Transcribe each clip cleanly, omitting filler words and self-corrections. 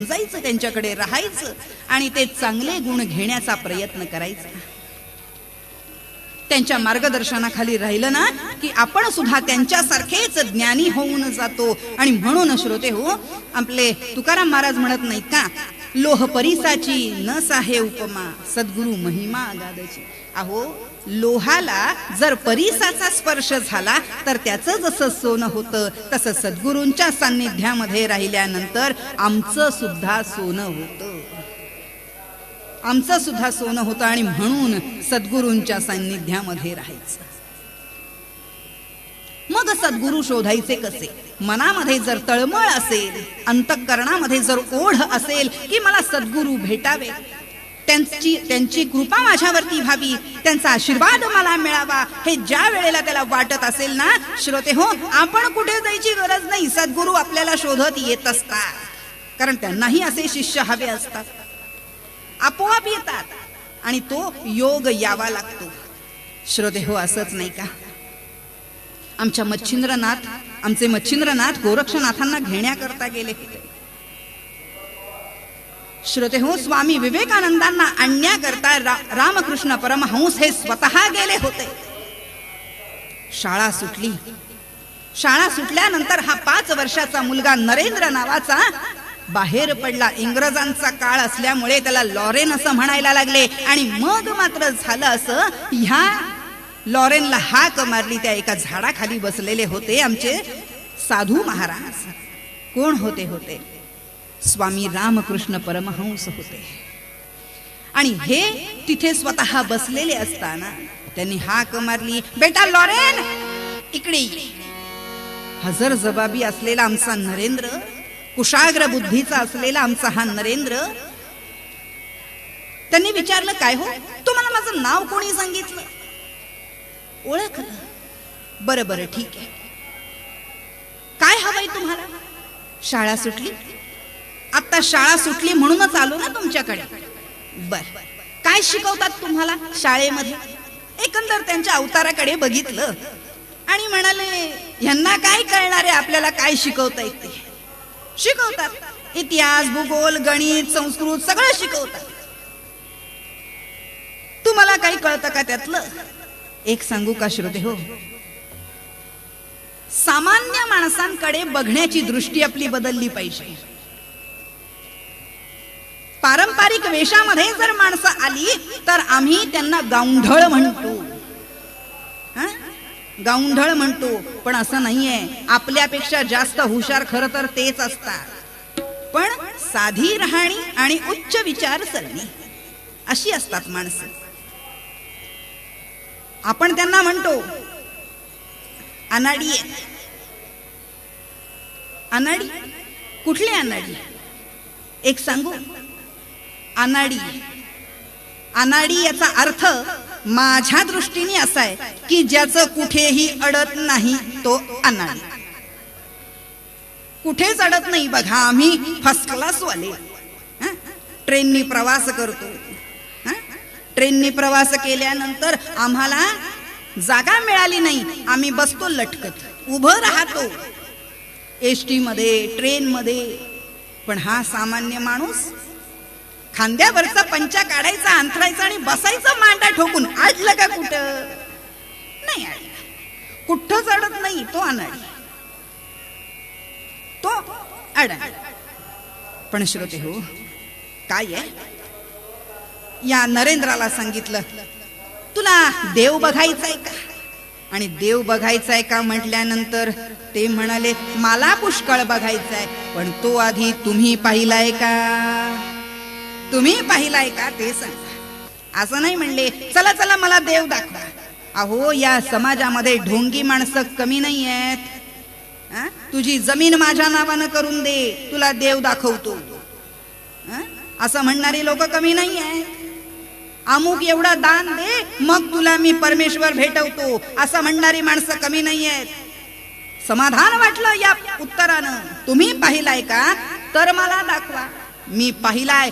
जायचं, त्यांच्याकडे राहायचं आणि ते चांगले गुण घेण्याचा प्रयत्न करायचा. त्यांच्या मार्गदर्शनाखाली राहिलं ना की आपण सुद्धा त्यांच्यासारखेच ज्ञानी होऊन जातो. आणि म्हणून श्रोते हो, आपले तुकाराम महाराज म्हणत नाहीत का, लोह परिसाची न साहे उपमा, सद्गुरु महिमा अगाधची. अहो, लोहाला जर परिसाचा स्पर्श झाला तर त्याचं जसं सोनं होतं, तसं सद्गुरूंच्या सान्निध्यामध्ये राहिल्यानंतर आमचं सुद्धा सोनं होतं, आमचं सुद्धा सोनं होतं. आणि म्हणून सद्गुरूंच्या सान्निध्यामध्ये राहायचं. मग सद्गुरू शोधायचे कसे? मनामध्ये जर तळमळ असेल, अंतःकरणामध्ये जर ओढ असेल की मला सद्गुरू भेटावे, त्यांची कृपा माझ्यावरती व्हावी, त्यांचा आशीर्वाद मला मिळावा, हे ज्या वेळेला त्याला वाटत असेल ना श्रोते हो, आपण कुठे जायची गरज नाही, सद्गुरू आपल्याला शोधत येत असतात. कारण त्यांनाही असे शिष्य हवे असतात, आपोआप येतात आणि तो योग यावा लागतो. श्रोते हो, असंच नाही का, आमचे मच्छिंद्रनाथ गोरक्षनाथांना घेण्याकरता गेले होते. श्रोते हो, स्वामी विवेकानंदांना आणण्याकरता रामकृष्ण परमहंस हे स्वतः गेले होते. शाळा सुटली. शाळा सुटल्यानंतर हा 5 वर्षाचा मुलगा नरेंद्र नावाचा बाहेर पडला. इंग्रजांचा काळ असल्यामुळे त्याला लॉरेन असं म्हणायला लागले. आणि मग मात्र झालं असं, ह्या लॉरेनला हाक मारली. त्या एका झाडाखाली बसलेले होते आमचे साधू महाराज. कोण होते? स्वामी रामकृष्ण परमहंस होते. आणि हे तिथे स्वतः बसलेले असताना त्यांनी हाक मारली, बेटा लॉरेन इकडे ये. हजर जबाबी असलेला आमचा नरेंद्र, कुशाग्र बुद्धीचा असलेला आमचा हा नरेंद्र, त्यांनी विचारलं, काय हो, तुम्हाला माझं नाव कोणी सांगितलं? ओळखलं? बरं ठीक आहे. काय हवंय तुम्हाला? शाळा सुटली. आता शाळा सुटली म्हणूनच आलो ना तुमच्याकडे. बर, काय शिकवतात तुम्हाला शाळेमध्ये? एकंदर त्यांच्या अवताराकडे बघितलं आणि म्हणाले, ह्यांना काय कळणार आहे, आपल्याला काय शिकवता येते? शिकवतात, इतिहास, भूगोल, गणित, संस्कृत सगळं शिकवतात. तुम्हाला काही कळतं का त्यातलं? एक सांगू का श्रोते हो, सामान्य माणसांकडे बघण्याची दृष्टी आपली बदलली पाहिजे. पारंपरिक वेशामध्ये जर माणसं आली तर आम्ही त्यांना गावंढळ म्हणतो, गावंढळ म्हणतो. पण असं नाहीये, आपल्यापेक्षा जास्त हुशार खरं तर तेच असतात. पण साधी राहणी आणि उच्च विचारसरणी अशी असतात माणसं. आपण त्यांना म्हणतो अनाडी आहे. अनाडी? कुठली अनाडी? एक सांगू, अनाडी याचा अर्थ माझ्या दृष्टीने असा आहे की ज्याचं कुठेही अडत नाही तो अनाडी. कुठेच अडत नाही. बघा, आम्ही फर्स्ट क्लास वाले ट्रेननी प्रवास करतो. ट्रेननी प्रवास केल्यानंतर आम्हाला जागा मिळाली नाही, आम्ही बसतो लटकत, उभं राहतो एसटी मध्ये, ट्रेन मध्ये. पण हा सामान्य माणूस खांद्यावरचा पंचा काढायचा, अंथरायचा आणि बसायचं मांडा ठोकून. अडलं का कुठं? नाही अडलं, कुठंच अडत नाही. तो अनाडी, तो अडाणी. पण श्रोते हो, काय आहे, या नरेंद्राला सांगितलं, तुला देव बघायचाय का? आणि देव बघायचाय का म्हटल्यानंतर ते म्हणाले, मला पुष्कळ बघायचाय, पण तो आधी तुम्ही पाहिलाय का? तुम्ही पाहिलाय का ते सांगा. असं नाही म्हणले, चला चला मला देव दाखवा. अहो, या समाजामध्ये ढोंगी माणसं कमी नाही आहेत. तुझी जमीन माझ्या नावानं करून दे, तुला देव दाखवतो, असं म्हणणारी लोक कमी नाही आहेत. अमुक एवढा दान दे, मग तुला मी परमेश्वर भेटवतो, असं म्हणणारी माणसं कमी नाही आहेत. समाधान वाटलं या उत्तरानं. तुम्ही पाहिलाय का? तर मला दाखवा. मी पाहिलाय.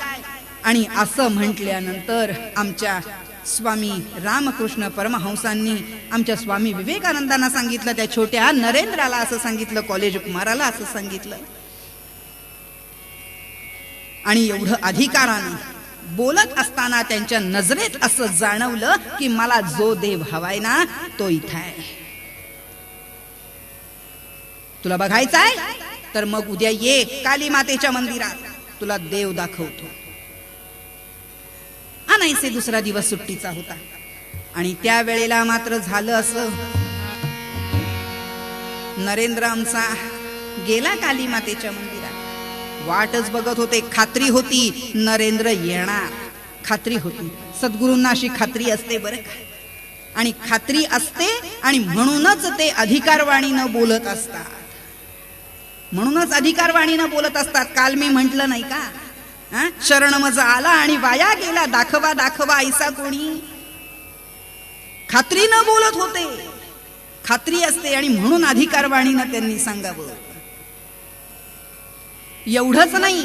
आणि असं म्हटल्यानंतर आमच्या स्वामी रामकृष्ण परमहंसांनी आमच्या स्वामी विवेकानंदांना सांगितलं, त्या छोट्या नरेंद्राला असं सांगितलं, कॉलेज कुमाराला असं सांगितलं. आणि एवढं अधिकारानं बोलत असताना त्यांच्या नजरेत असं जाणवलं की मला जो देव हवाय ना तो इथं आहे. तुला बघायचाय तर मग उद्या ये काली मातेच्या मंदिरात, तुला देव दाखवतो. आणायचे दुसरा दिवस सुट्टीचा होता आणि त्या वेळेला मात्र झालं असं, नरेंद्र आमचा गेला काली मातेच्या मंदिरात. वाटच बघत होते, खात्री होती नरेंद्र येणार, खात्री होती. सद्गुरूंना अशी खात्री असते बरं का, आणि खात्री असते आणि म्हणूनच ते अधिकारवाणीनं बोलत असतात, म्हणूनच अधिकारवाणीनं बोलत असतात. काल मी म्हंटल नाही का, शरण मज आला आणि वाया गेला, दाखवा दाखवा ऐसा कोणी. खात्रीनं बोलत होते, खात्री असते आणि म्हणून अधिकारवाणीनं त्यांनी सांगावं. एवढंच नाही,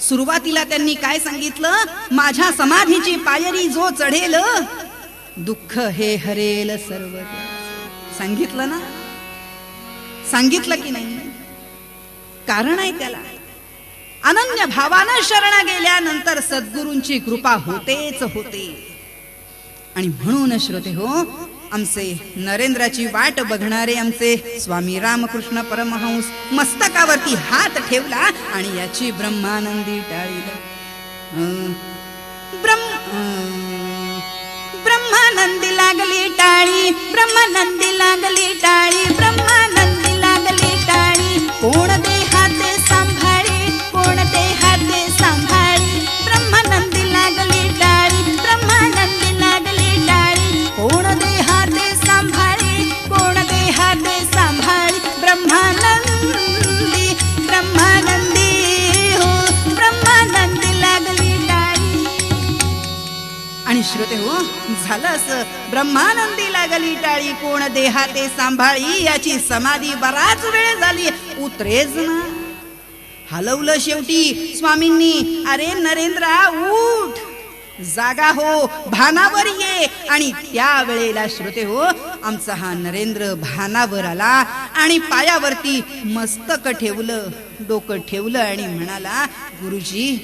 सुरुवातीला त्यांनी काय सांगितलं, माझ्या समाधीची पायरी जो चढेल दुःख हे हरेल सर्व. सांगितलं ना, सांगितलं की नाही? कारण आहे त्याला. अनन्य भावानं शरण गेल्यानंतर सद्गुरूंची कृपा होतेच होते. आणि म्हणून श्रोते हो, आमचे नरेंद्राची वाट बघणारे आमचे स्वामी रामकृष्ण परमहंस मस्तकावरती हात ठेवला आणि याची ब्रह्मानंदी टाळीला. ब्रह्मानंदी लागली टाळी, ब्रह्मानंदी लागली टाळी, ब्रह्मानंदी लागली टाळी. कोण देहाते सांभाळी, कोण देहाते सांभाळी. ब्रह्मानंदी लागली टाळी, ब्रह्मानंदी लागली टाळी. कोण देहाते सांभाळी, कोण देहाते सांभाळी. ब्रह्मानंदी ब्रह्मानंदी हो, ब्रह्मानंदी लागली टाळी. आणि श्रोते हो, झालं असं, ब्रह्मानंदी लागली टाळी, कोण देहाते सांभाळी. याची समाधी बराच वेळ झाली, उतरेच ना. हलवलं शेवटी स्वामींनी, अरे नरेंद्रा उठ, जागा हो, भानावर ये. आणि त्या वेळेला श्रोते हो, आमचा हा नरेंद्र भानावर आला आणि पायावरती मस्तक ठेवलं, डोकं ठेवलं आणि म्हणाला, गुरुजी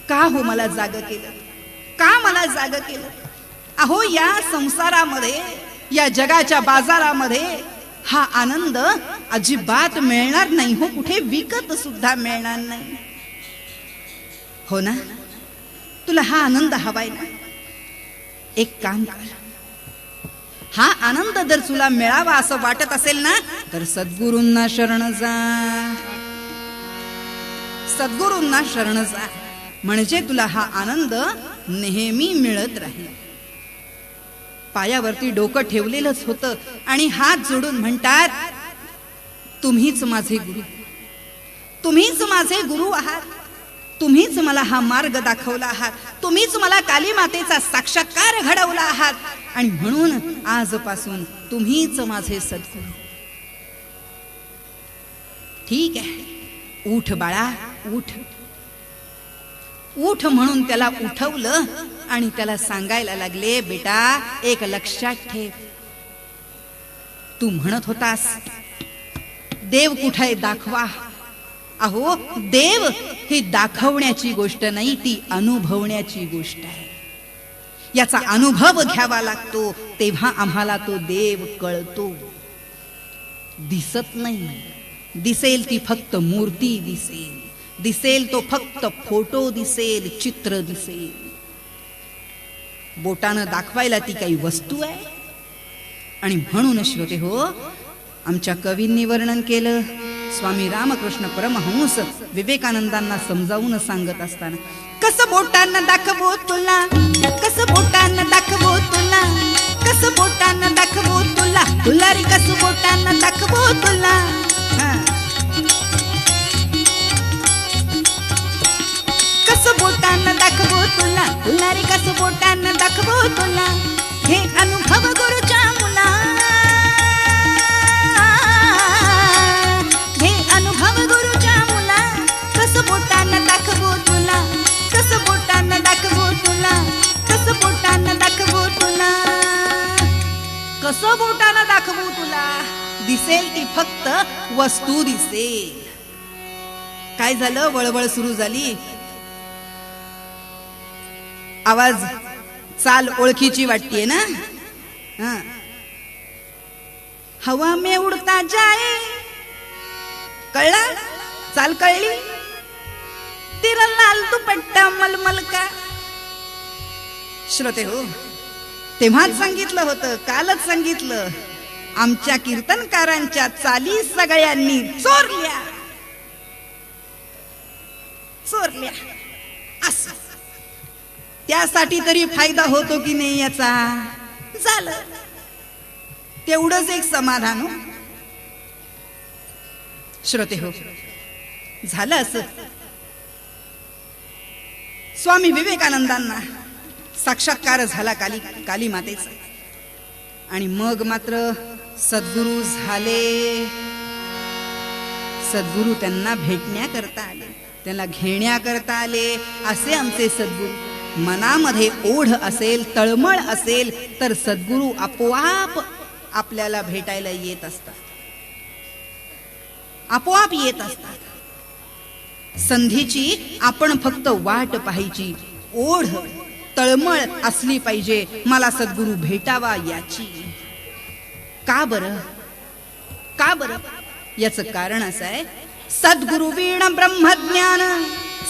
का हो मला जाग केलं, का मला जाग केलं. अहो या संसारामध्ये, या जगाच्या बाजारामध्ये हा आनंद अजिबात मिळणार नाही हो, कुठे विकत सुद्धा मिळणार नाही. हो ना, तुला हा आनंद हवाय ना, एक काम कर, हा आनंद जर तुला मिळावा असं वाटत असेल ना, तर सद्गुरूंना शरण जा, सद्गुरूंना शरण जा, म्हणजे तुला हा आनंद नेहमी मिळत राहील. पायावरती डोकं ठेवलेलंच होतं आणि हात जोडून म्हणतात, तुम्हीच माझे गुरु, तुम्हीच माझे गुरु आहात, तुम्हीच मला हा मार्ग दाखवला आहात, तुम्हीच मला काली मातेचा साक्षात्कार घडवला आहात. आणि म्हणून आजपासून तुम्हीच माझे सद्गुरू. ठीक आहे, उठ बाळा उठ, उठ म्हणून त्याला उठवलं आणि त्याला सांगायला लागले, बेटा एक लक्षात ठेव, तू म्हणत होतास देव कुठे दाखवा. अहो देव ही दाखवण्याची गोष्ट नाही, ती अनुभवण्याची गोष्ट आहे. याचा अनुभव घ्यावा लागतो, तेव्हा आम्हाला तो देव कळतो. दिसत नाही, दिसेल ती फक्त मूर्ती दिसेल, दिसेल तो फक्त फोटो दिसेल, चित्र दिसेल. बोटानं दाखवायला ती काही वस्तू आहे. आणि म्हणून श्रोते हो, आमच्या कवींनी वर्णन केलं, स्वामी रामकृष्ण परमहंस विवेकानंदांना समजावून सांगत असताना, कसं बोटानं दाखवो तुला, कसं बोटानं दाखवो तुला, कसं बोटानं दाखवो तुला, तुला रे कसं बोटानं दाखवो तुला. कसं बोटानं दाखवो तुला, तुला रे कसं बोटानं दाखवो तुला. हे अनुभव गुरुच्या मुला, हे अनुभव गुरुच्या मुला. कसं बोटानं दाखवो तुला, कसं बोटानं दाखवो तुला, कसं बोटानं दाखवो तुला. कसं बोटानं दाखवू तुला, दिसेल ती फक्त वस्तू दिसेल. काय झालं? वळवळ सुरू झाली. आवाज चाल ओळखीची वाटतीये ना? हा. हवा में उडता जाए, कळला? चाल कळली? तेरा लाल दुपट्टा मलमल का. श्रोते हो, तेव्हाच सांगितलं होतं, कालच सांगितलं, आमच्या कीर्तनकारांच्या चाली सगळ्यांनी चोरल्या. चोरल्या असं. त्यासाठी तरी फायदा होतो की नाही याचा? झालं तेवढंच एक समाधान हो. श्रोते हो, झालं असं. स्वामी विवेकानंदांना साक्षात्कार झाला काली मातेचा. आणि मग मात्र सद्गुरू झाले. सद्गुरू त्यांना भेटण्याकरता आले, त्यांना घेण्याकरता आले. असे आमचे सद्गुरू. मनामध्ये ओढ असेल, तळमळ असेल तर सद्गुरू आपोआप आपल्याला भेटायला येत असतात. आपोआप येत असतात. संधीची आपण फक्त वाट पाहायची. ओढ तळमळ असली पाहिजे मला सद्गुरू भेटावा याची. का बरं? का बरं? याचं कारण असं आहे, सद्गुरु वीण ब्रह्मज्ञान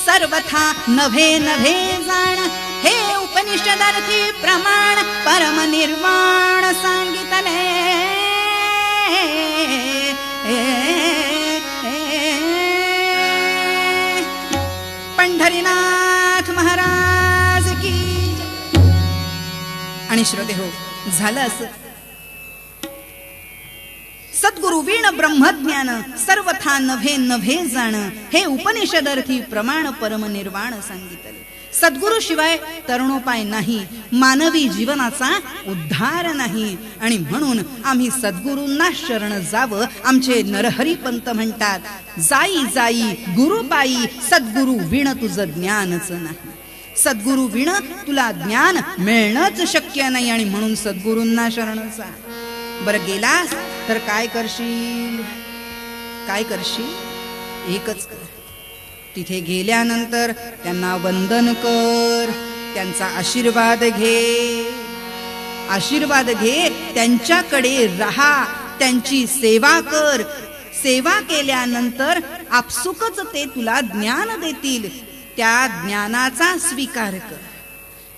सर्वथा नभे नभे जाण. हे उपनिषदार्थी प्रमाण परम निर्वाण सांगितले. पंढरीनाथ महाराज की. आणि श्रोते हो, झालं असं. सद्गुरु वीण ब्रह्मज्ञान सर्वथा नभे नभे जाण. हे उपनिषदर्थी प्रमाण परम निर्वाण सांगितले. सद्गुरु शिवाय तरुणोपाय नाही, मानवी जीवनाचा उद्धार नाही. आणि म्हणून आम्ही सद्गुरूंना शरण जावं. आमचे नरहरिपंत म्हणतात, जाई जाई गुरुपायी सद्गुरु विण तुझं ज्ञानच नाही. सद्गुरु विण तुला ज्ञान मिळणंच शक्य नाही. आणि म्हणून सद्गुरूंना शरण जा. बरं गेलास तर काय करशील? काय करशील? एकच कर. तिथे गेल्यानंतर त्यांना वंदन कर, त्यांचा आशीर्वाद घे. आशीर्वाद घे, त्यांच्याकडे राहा, त्यांची सेवा कर. सेवा केल्यानंतर आपसुकच ते तुला ज्ञान देतील. त्या ज्ञानाचा स्वीकार कर.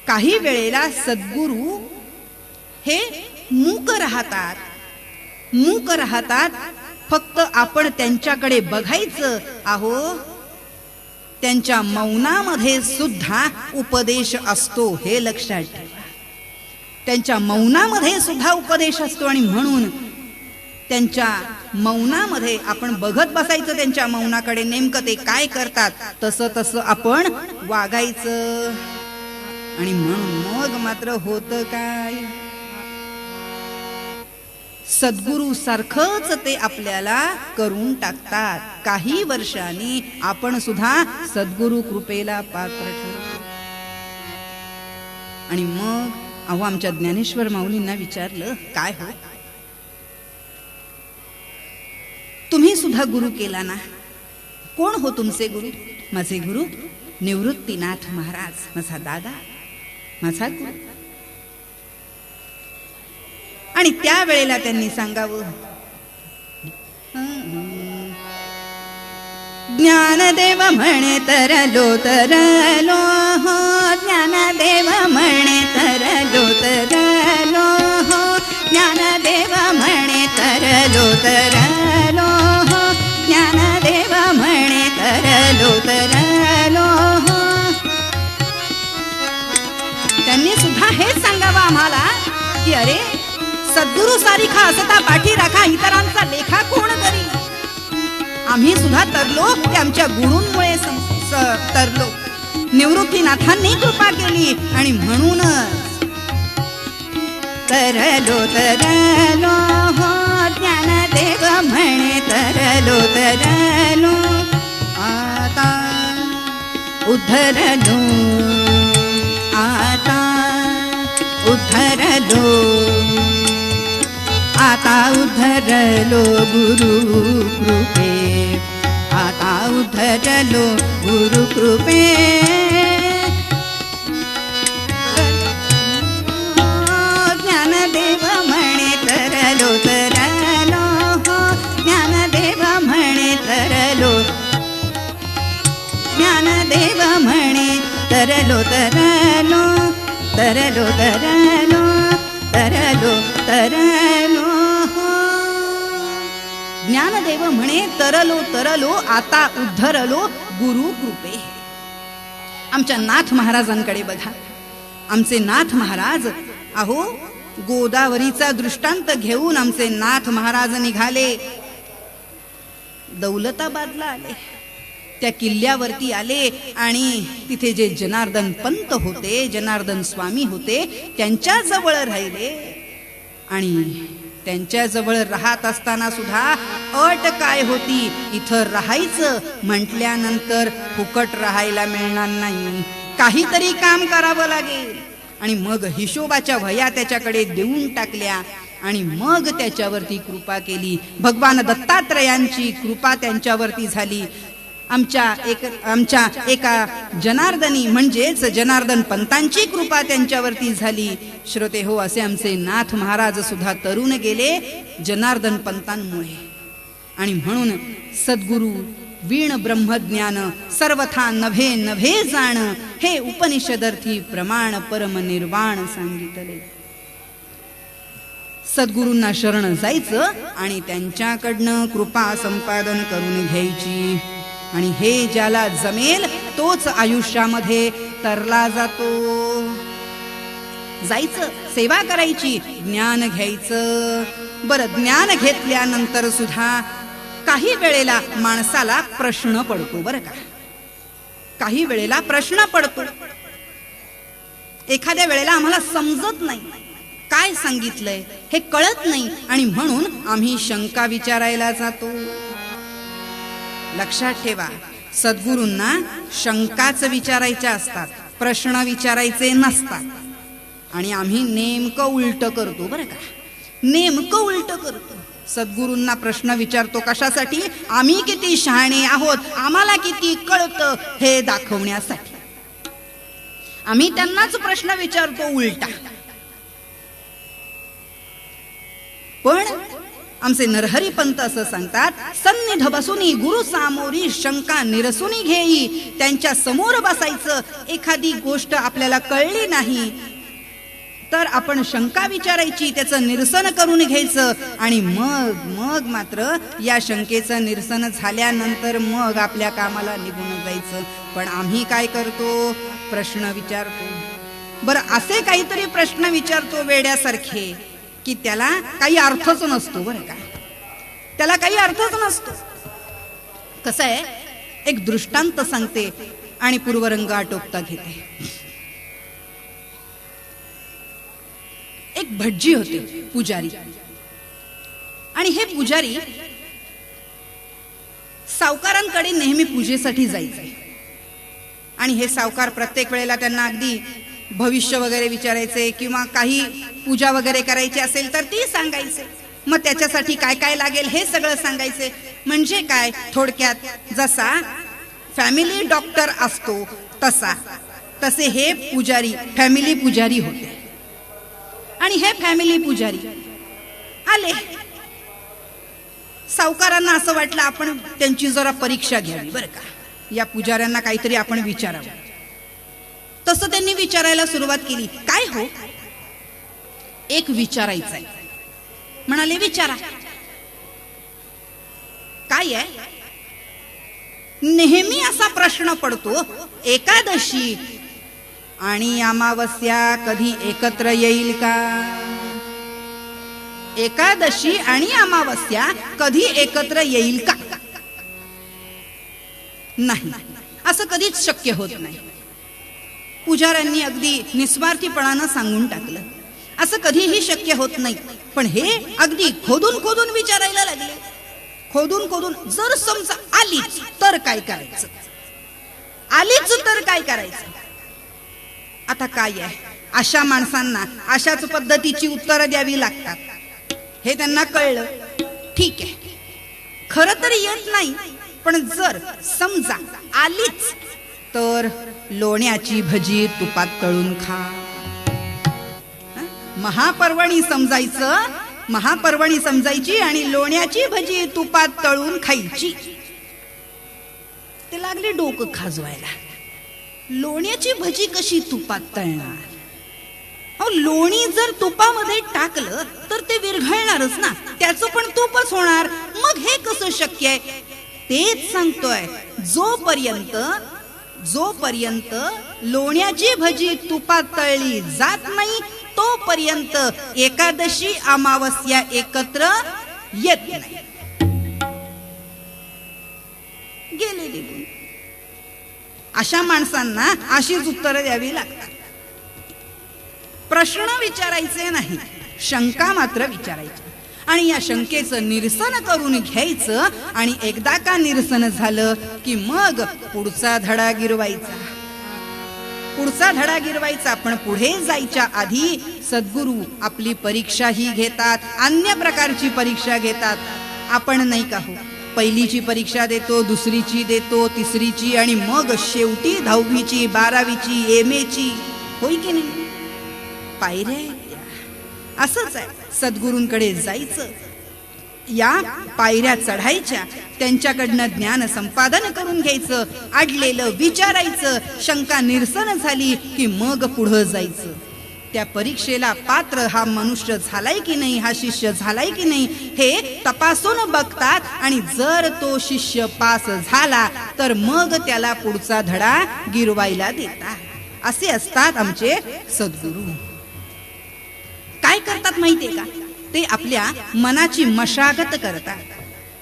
काही वेळेला सद्गुरू हे मूक राहतात. मूक राहतात. फक्त आपण त्यांच्याकडे बघायचं. आहो, त्यांच्या मौनामध्ये सुद्धा उपदेश असतो, हे लक्षात ठेवा. त्यांच्या मौनामध्ये सुद्धा उपदेश असतो. आणि म्हणून त्यांच्या मौनामध्ये आपण बघत बसायचं. त्यांच्या मौनाकडे नेमकं ते काय करतात तसं तसं आपण वागायचं. आणि म्हणून मग मात्र होतं काय? सद्गुरू सारखंच ते आपल्याला करून टाकतात. काही वर्षांनी आपण सुद्धा सद्गुरू कृपेला पात्र ठरतो. आणि मग अहो, आमच्या ज्ञानेश्वर माऊलींना विचारलं, काय हो, तुम्ही सुद्धा गुरु केला ना? कोण हो तुमचे गुरु? माझे गुरु निवृत्तीनाथ महाराज, माझा दादा, माझा गुरु. आणि त्यावेळेला त्यांनी सांगावं, ज्ञानदेव म्हणे तरलो तरलो हो, ज्ञानदेव म्हणे तरलो तरलो हो, ज्ञानदेव म्हणे तरलो तरलो हो, ज्ञानदेव म्हणे तरलो तरलो हो. त्यांनी सुद्धा हेच सांगावं आम्हाला की अरे, सद्गुरु सारिखा असता पाठी राखा, इतरांचा लेखा कोण करी. आम्ही सुद्धा तरलो ते आमच्या गुरूंमुळे तरलो. निवृत्तीनाथांनी कृपा केली. आणि म्हणूनच तरलो तरलो हो, ज्ञानदेव म्हणे तरलो तरलो. आता उद्धरलो, आता उद्धरलो, आता उद्धरलो गुरु कृपे, आता उद्धरलो गुरुकृपे ज्ञानदेव म्हणे तरलो तरलो ज्ञानदेव म्हणे तरलो ज्ञानदेव म्हणे तरलो तरलो तरलो तरलो तरलो तरलो ज्ञानदेव म्हणे तरलो तरलो आता उद्धरलो गुरु कृपे. आमच्या नाथ महाराजांकडे बघा. आमचे नाथ महाराज अहो गोदावरीचा दृष्टांत घेऊन आमचे नाथ महाराज निघाले. दौलताबादला आले. त्या किल्ल्यावरती आले आणि तिथे जे जनार्दन पंत होते, जनार्दन स्वामी होते, त्यांच्या जवळ राहिले. आणि त्यांच्या जवळ राहत असताना सुद्धा अट काय होती, इथं राहायचं म्हटल्यानंतर फुकट राहायला मिळणार नाही, काहीतरी काम करावं लागेल. आणि मग हिशोबाच्या वह्या त्याच्याकडे देऊन टाकल्या आणि मग त्याच्यावरती कृपा केली. भगवान दत्तात्रयांची कृपा त्यांच्यावरती झाली. आमच्या एका जनार्दनी म्हणजेच जनार्दन पंतांची कृपा त्यांच्यावरती झाली. श्रोते हो, असे आमचे नाथ महाराज सुद्धा तरुण गेले जनार्दन पंतांमुळे. आणि म्हणून सद्गुरु वीण ब्रह्मज्ञान सर्वथा नभे नभे जाण, हे उपनिषदर्थी प्रमाण परम निर्वाण सांगितले. सद्गुरूंना शरण जायचं आणि त्यांच्याकडनं कृपा संपादन करून घ्यायची. आणि हे ज्याला जमेल तोच आयुष्यामध्ये तरला जातो. जायचं, सेवा करायची, ज्ञान घ्यायचं. बरं, ज्ञान घेतल्यानंतर सुद्धा काही वेळेला माणसाला प्रश्न पडतो. बरं का, काही वेळेला प्रश्न पडतो. एखाद्या वेळेला आम्हाला समजत नाही, काय सांगितलंय हे कळत नाही, आणि म्हणून आम्ही शंका विचारायला जातो. लक्षात ठेवा, सद्गुरूंना शंकाच विचारायच्या असतात, प्रश्न विचारायचे नसतात. आणि आम्ही नेमकं उलट करतो. बरं का, नेमकं उलट करतो. सद्गुरूंना प्रश्न विचारतो कशासाठी? आम्ही किती शहाणे आहोत, आम्हाला किती कळतं हे दाखवण्यासाठी. आम्ही त्यांनाच प्रश्न विचारतो उलटा. पण आमचे नरहरी पंत असं सांगतात, सन्निध बसुनी गुरु सामोरी शंका निरसुनी घेई. त्यांच्या समोर बसायचं. एखादी गोष्ट आपल्याला कळली नाही तर आपण शंका विचारायची, त्याचं निरसन करून घ्यायचं. आणि मग मात्र या शंकेचं निरसन झाल्यानंतर मग आपल्या कामाला निघून जायचं. पण आम्ही काय करतो? प्रश्न विचारतो. बरं, असे काहीतरी प्रश्न विचारतो वेड्यासारखे की त्याला काही अर्थच नसतो. बरं का, त्याला काही अर्थच नसतो. कसं आहे, एक दृष्टांत सांगते आणि पूर्वरंग आटोपता घेते. एक भटजी होते, पुजारी. आणि हे पुजारी सावकारांकडे नेहमी पूजेसाठी जायचे. आणि हे सावकार प्रत्येक वेळेला त्यांना अगदी भविष्य वगैरे विचारायचे किंवा काही पूजा वगैरे करायची असेल तर ती सांगायचे. मग त्याच्यासाठी काय काय लागेल हे सगळं सांगायचे. म्हणजे काय, थोडक्यात जसा फॅमिली डॉक्टर असतो तसे हे पुजारी फॅमिली पुजारी होते. आणि हे फॅमिली पुजारी आले. सावकारांना असं वाटलं आपण त्यांची जरा परीक्षा घ्यावी. बरं का, या पुजाऱ्यांना काहीतरी आपण विचारावं. तसं त्यांनी विचारायला सुरुवात केली. काय हो, एक विचारायचंय. म्हणाले, विचारा. काय आहे? नेहमी असा प्रश्न पडतो, एकादशी आणि अमावस्या कधी एकत्र येईल का? एकादशी आणि अमावस्या कधी एकत्र येईल का? नाही, असं कधीच शक्य होत नाही. पुजाऱ्यांनी अगदी निस्वार्थीपणानं सांगून टाकलं, असं कधीही शक्य होत नाही. पण हे अगदी खोदून खोदून विचारायला लागले. खोदून खोदून, जर समजा आलीच तर काय करायचं? आलीच तर काय करायचं? आता काय आहे, अशा माणसांना अशाच पद्धतीची उत्तरं द्यावी लागतात हे त्यांना कळलं. ठीक आहे, खरं तर येत नाही पण जर समजा आलीच तर लोण्याची भजी तुपात तळून खा. महापर्वणी समजायचं, महापर्वणी समजायची आणि लोण्याची भजी तुपात तळून खायची. ते लागले डोकं खाजवायला. लोण्याची भजी कशी तुपात तळणार? अहो, लोणी जर तुपामध्ये टाकलं तर ते विरघळणारच ना, त्याचं पण तूपच होणार. मग हे कसं शक्य आहे? तेच सांगतोय, जोपर्यंत लोण्याची भजी तुपात तळली जात नाही तोपर्यंत एकादशी अमावस्या एकत्र येत नाही. गेले निघून. अशा माणसांना अशीच उत्तरं द्यावी लागतात. प्रश्न विचारायचे नाही, शंका मात्र विचारायची आणि या शंकेचं निरसन करून घ्यायचं. आणि एकदा का निरसन झालं की मग पुढचा धडा गिरवायचा. पण पुढे जायच्या आधी सद्गुरू आपली परीक्षाही घेतात, अन्य प्रकारची परीक्षा घेतात. आपण नाही का हो, पहिलीची परीक्षा देतो, दुसरीची देतो, तिसरीची आणि मग शेवटी 10वीची, 12वीची, MA ची, होय की नाही? पायऱ्या असंच आहे. सद्गुरूंकडे जायचं, या पायऱ्या चढायच्या, त्यांच्याकडनं ज्ञान संपादन करून घ्यायचं, अडलेलं विचारायचं, शंका निरसन झाली की मग पुढं जायचं. त्या परीक्षेला पात्र हा मनुष्य झालाय की नाही, हा शिष्य झालाय की नाही हे तपासून बघतात. आणि जर तो शिष्य पास झाला तर मग त्याला पुढचा धडा गिरवायला देतात. असे असतात आमचे सद्गुरू. काय करतात माहितीये का? ते आपल्या मनाची मशागत करतात.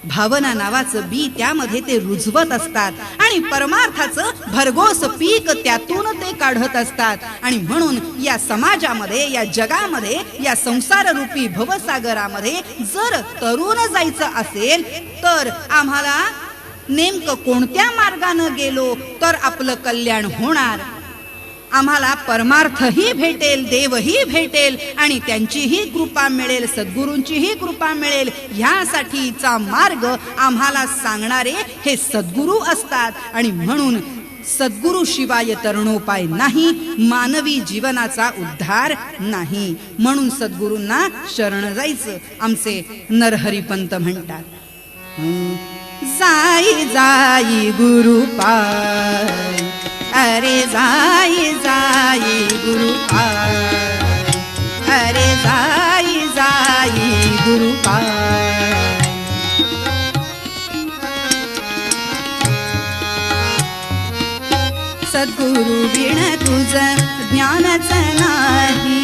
भावना नावाचं बी त्यामध्ये ते रुजवत असतात आणि परमार्थाचं भरघोस पीक त्यातून ते काढत असतात. आणि म्हणून या समाजामध्ये, या जगामध्ये, या संसार रूपी भवसागरामध्ये जर तरुण जायचं असेल तर आम्हाला नेमकं कोणत्या मार्गाने गेलो तर आपलं कल्याण होणार, आम्हाला परमार्थही भेटेल, देवही भेटेल आणि त्यांचीही कृपा मिळेल, सद्गुरूंचीही कृपा मिळेल, ह्यासाठीचा मार्ग आम्हाला सांगणारे हे सद्गुरू असतात. आणि म्हणून सद्गुरू शिवाय तरणोपाय नाही, मानवी जीवनाचा उद्धार नाही. म्हणून सद्गुरूंना शरण जायचं. आमचे नरहरिपंत म्हणतात, जाई जाई गुरुपाय, अरे जाई जाई गुरुपाय, अरे जाई जाई गुरुपाय. सद्गुरु विण तुझं ज्ञानच नाही,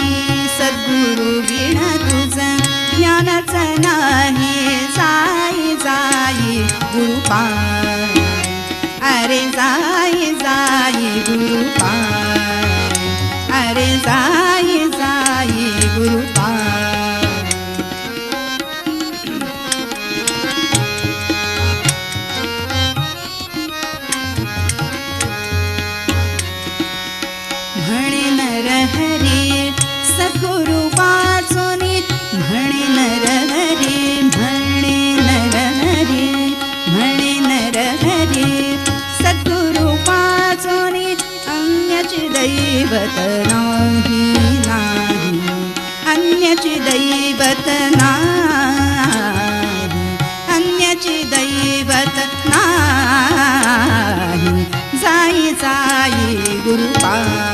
सद्गुरु विण तुझं ज्ञानच नाही. जाई जाई गुरुपाय, अरे जाई जाई गुरुपाय, अरे जाई जाई गुरुपाय. म्हणे नरहरी सद्गुरु वाचोनी, म्हणे नरहरी, म्हणे नरहरी, म्हणे नरहरी सद्गुरु वाचोनी. अन्यची दैवत नाही, नाही, अन्यची दैवत नाही, अन्यची दैवत नाही. जाई जाई गुरुपाय,